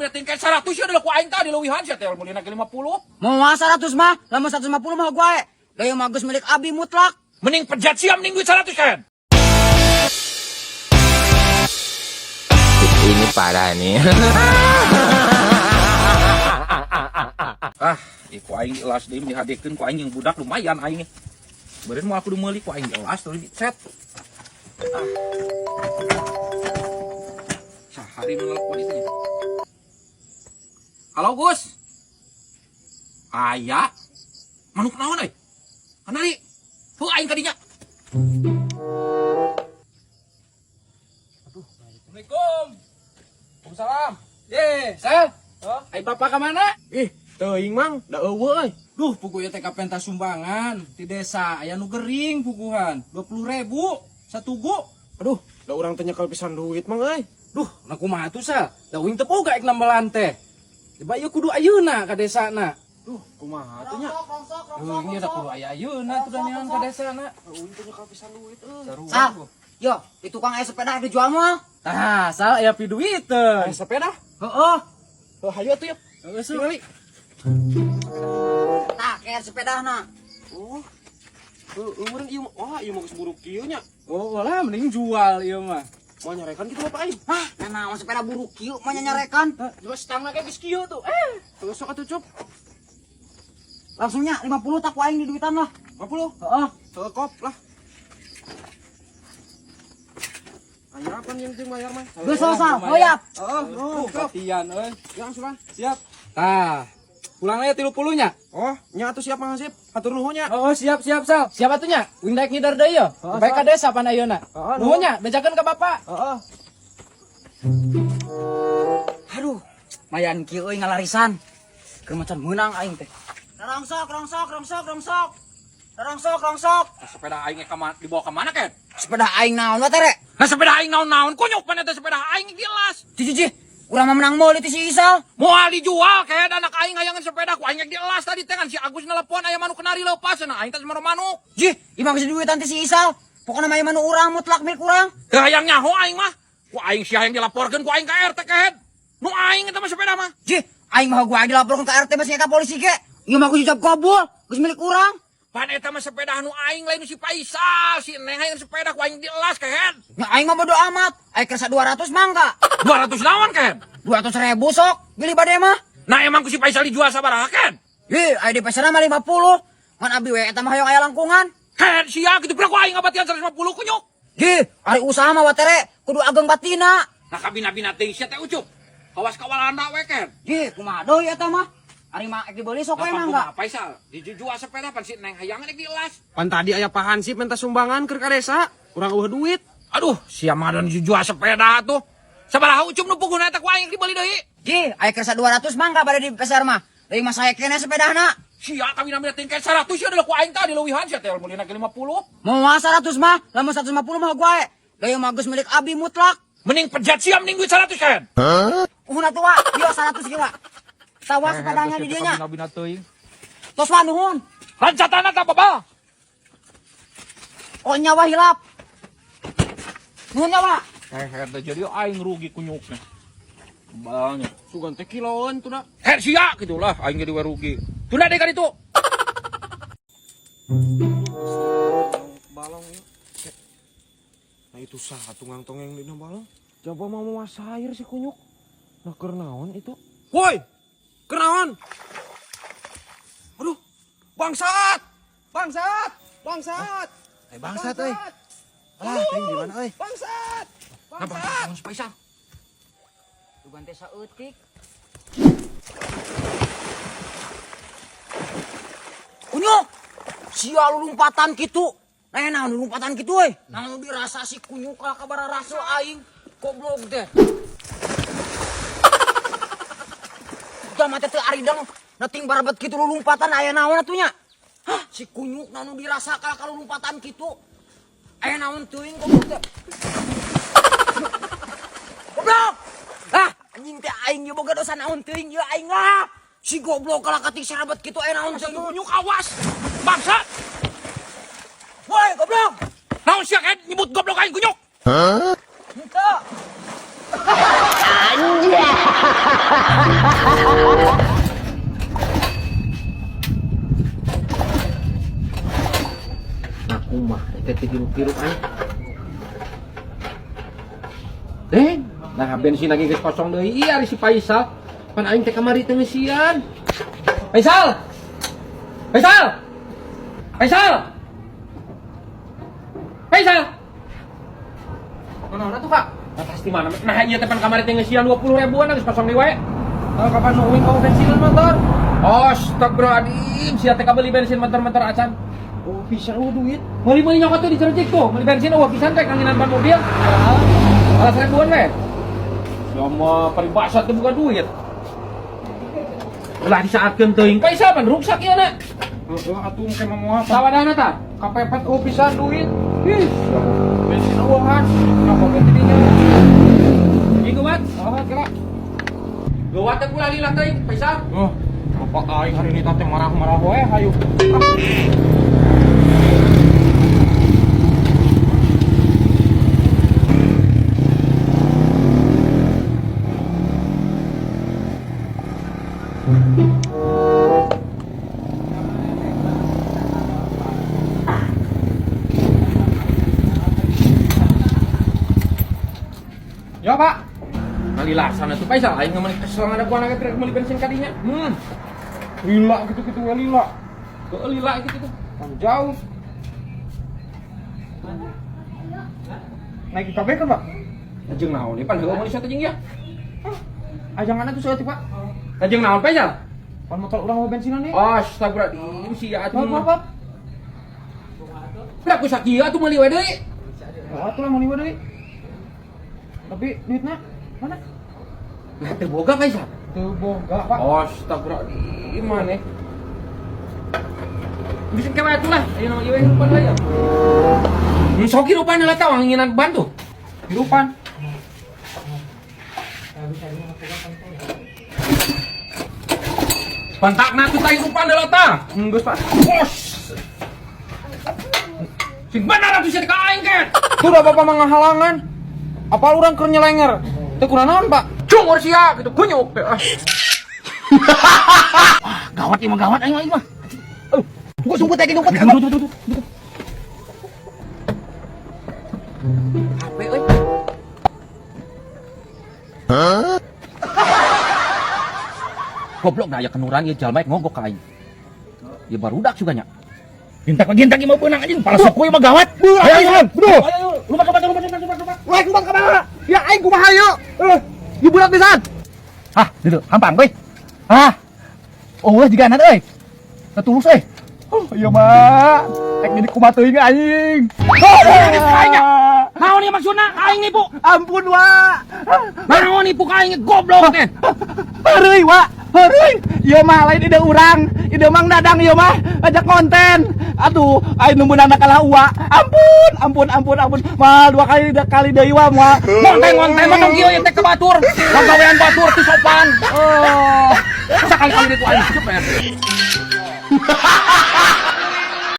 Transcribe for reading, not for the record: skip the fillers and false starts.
naminatin kayak 100 ya adalah ku aing tadi lewihan sia teh mulina ke 50. Mau 100 mah, lamun 150 mah gue. Dayo magus milik abi mutlak. Mending pejat siam mending duit 100 kan. Ini parah nih. Ku aing elas deui dihadekeun ku aing yang budak lumayan aing. Beureun moal kudu meuli ku aing elas tuluy set. Sahari nu nelpon itu nya. Halo Gus. Aya. Manuk naon euy? Kanari. Hu aing kadinya. Aduh, Assalamualaikum. Waalaikumsalam. Sel. Ai bapak ka mana? Teuing mang, da eueuh euy. Duh, puguh teh ka pentas sumbangan di desa aya nu gering puguhan 20.000 satugu. Aduh, da urang teh nyekel pisan duit mang euy. Duh, na kumaha tuh sal? Da uing teu boga ek nambalan teh. Coba ieu kudu ayeuna ka desana. Duh, kumaha teh nya? Ieu da kudu aya ayeuna tuh danean ka desana. Uing teh nyekel pisan duit euy. Sal, yo, di tukang aya sepeda dijual mah. Tah, sal aya piduiteun. Aya sepeda? Heeh. Oh, hayu atuh yuk. Geus ningali. Tah, kayak sepeda na. Oh. Urang ieu wah, ieu mah geus buruk kieu nya. Oh, lah mending jual ieu mah. Mau nyarekan gitu bapak aing. Hah, nah sepeda buruk kieu mah nyarekan. Coba stangna kayak geus kieu tuh. Tuh sok atuh cup. Langsungnya 50 tak ku aing di duitan lah. 50. Heeh. Sekop lah. Aya apa yang penting bayar mah? Geus sal, hoyap. Heeh, Batian euy. Ya sudah. Siap. Tah. Pulangnya 30 nya. Oh, nya atuh siap Mang Hasip. Hatur nuhun nya. Oh, siap sal. Siapa tuh nya? Wing daek ngidar deui ya. Bae ka desa pan ayeuna. Nuhun nya, bejakeun ka bapak. Heeh. Aduh, mayan kieu euy ngalarisan. Keur macan meunang aing teh. Rongsok. Sepeda aing dibawa ke mana, Ken? Sepeda aing naon wae teh rek? Nah, sepeda aing naon-naon kunyuk pan eta sepeda aing jelas. Cicih, urang mah menang meuli ti si Isal. Moal dijual kayak anak aing hayangan sepeda ku aing dielas tadi teh kan si Agus nelpon aya manuk kenari leupas nah aing teh maro manuk. Jih, imah geus duitan ti si Isal. Pokona mah manu urang mutlak milik urang. Teu hayang nyaho aing mah. Ku aing sia yang dilaporkeun ku aing ka RT kehed. Nu aing eta mah sepeda mah. Jih, aing mah gua dilaporkeun ka RT masih ka polisi ge. Ieu mah geus ucap kabul, geus milik urang. Pan eta mah sepeda nu aing lain si Faisal, si Neng hayang sepeda ku aing dielas kehed. Nya aing mah bodo amat. Aing kersa 200 mangga. 200 naon kehed? 200.000 sok. Beli bade mah. Nah emang ku si Faisal dijual sabaraha kehed? Ih, aya di pasarna mah 50. Ngan abi we eta mah hoyong aya langkungan. Kehed sia kitu pira ku aing ngabatian 150 kunyuk. Jih, ari usaha mah watere kudu ageng batina. Nah kabina-bina teh sia teh ucup. Kawas kawalanda we kehed. Jih, kumaha deui eta mah? Ari mah ek dibeli sok we mangga. Faisal, dijual sepeda pan si Neng hayangan ek dielas. Pan tadi aya Pak Hansip minta sumbangan keur ka desa. Urang eueuh duit. Aduh, sia mah dan dijual sepeda tuh. Sabaraha ucup nu puguhna eta ku aing dibeli deui. Jih, aya kersa 200 mangga bade di pasar mah. Deui mah saya kene sepedana. Sia kabina-bina tingkat 100 ya adalah ku aing tadi leuwihan sia teh mulina ke 50. Mau 100 mah, lamun 150 mah gue. Deui mah geus milik abi mutlak. Mending pejat siam mending duit 100 kan. Uhuna tua, ieu 100 ge wa. Tawa sepedanya di dieu nya. Kabina teuing. Tos wa nuhun. Lancatana tah babal. Oh nyawa hilap. Nuhun nyawa. Eta jadi aing rugi kunyukna. Balanya. Sugan teh kiloan tuh da. Sia gitulah aing jadi we rugi. Tunda deh kan itu. Balong ya. Nah itu sah tungang tongeng di balong. Coba mau air si kunyuk. Nah keur naon itu? Woi! Keur naon? Aduh, bangsat! Bangsat! Bangsat! Bangsat euy. Alah, teh di mana euy? Bangsat! Bangsat. Si Faisal. Tugan teh saeutik. Kunyuk! Sia lulumpatan kitu. Nah, naon lulumpatan kitu euy? Naon dirasa si kunyuk ka kabararasa aing. Goblok teh. Udah mah teh aridang nating barabat kitu lulumpatan aya naon atuh nya? Hah, si kunyuk naon dirasa ka lulumpatan kitu. Aya naon teuing goblok teh. Goblok! Ah, anjing teh aing ieu boga dosa naon teuing ieu aing lah. Si goblok kalah kating sarabat kitu aya naon teuing. Kunyuk awas. Bangsat. Woi, goblok. Naon sia kan nyebut goblok aing kunyuk? Henteu. Anjay. teh hirup-hirup aja. Deng, nah bensin lagi geus kosong deui. Iya ari si Faisal. Pan aing teh kamari teh ngeusian. Faisal. Faisal. Faisal. Faisal. Mana tuh, Kak? Nah, pasti mana? Nah, iya teh pan kamari teh ngeusian 20 ribuan geus kosong deui wae. Kapan nungguin kau bensinan motor? Astagfirullahaladzim, sia teh beli bensin motor-motor acan. Oh, bisa duit. Meuli nyokot tuh dicercik tuh, beli bensin pisan teh kanginan ban mobil. Alas ribuan we. Sama peribahasa teh bukan duit. Ulah disaatkeun teuing paisa pan ruksak ieu na. Heeh, atuh ke mau apa? Sawadahna tah? Kapepet pisan duit. Ih, bensin uahan. Kenapa ganti dinya? Ieu geuwat. Ah, kira. Geuwat teh pula lila teuing paisa. Oh, bapak aing hari ini teh marah-marah we hayu. Ya, Pak. Ngalilasan atuh paisa aing ngemeuli selang ada buana geus meuli bensin kadinya. Lila gitu-gitu we lila. Heuh lila gitu tuh. Kan jauh. Naik kabeh kan, Pak? Jeung naon ieu pan heueuh meuli satu jeung ya. Ajangan atuh saeutik, Pak. Jeung naon paisa? Pan motor urang mau bensinan nih. Astagfirullahaladzim, sia atuh. Pak. Udah ku sakieu atuh meuli we deui. Oh, atuh lah mau liwat deui. Tapi duitnya mana? Lah teu boga paisa. Teu boga, Pak. Astagfirullahaladzim maneh. Bisa kewe atuh lah, ayeuna mah ieu hirupan lah ya. Sok hirupan lah tah wanginan ban tuh. Hirupan. Pantakna tuh tah hirupan deuleu tah. Geus, Pak. Bos. Sing bener atuh sia ka aing ke. Tuh udah Bapak menghalangan. Apa urang keur nyelenger? Teu kurang naon, Pak? Cungor sia gitu kunyuk teh. Gawat ieu mah gawat aing mah. Gua sumput teh dumpet. HP euy. Goblok da aya kenuran ieu jalma ngogok ka aing. Ieu barudak suganya. Gintak ieu mah beunang anjing, palsu kuy mah gawat. Ayo, bro. Lumpat. Weh, lumpat ka mana? Ya aing kumaha ieu? Ieu budak pisan. Ah, dieu hampang euy. Ah. Oh, jiga anak euy. Ketulus euy. Oh, iya mah. Tek jadi kumaha teuing anjing. Naon ieu maksudna? Aing nipu. Ampun, Wa. Naon nipu ka aing goblok teh. Heureui, Wa. Heureui. Ieu mah lain ide urang. Ide Mang Dadang ieu mah ngajak konten. Aduh, aing numbeunana kalah Wa. Ampun. Mah dua kali deui Wa moal. Monteng mah kieu teh ke batur. Pagawean batur ti sopan. Sakali-kali itu aing cepet.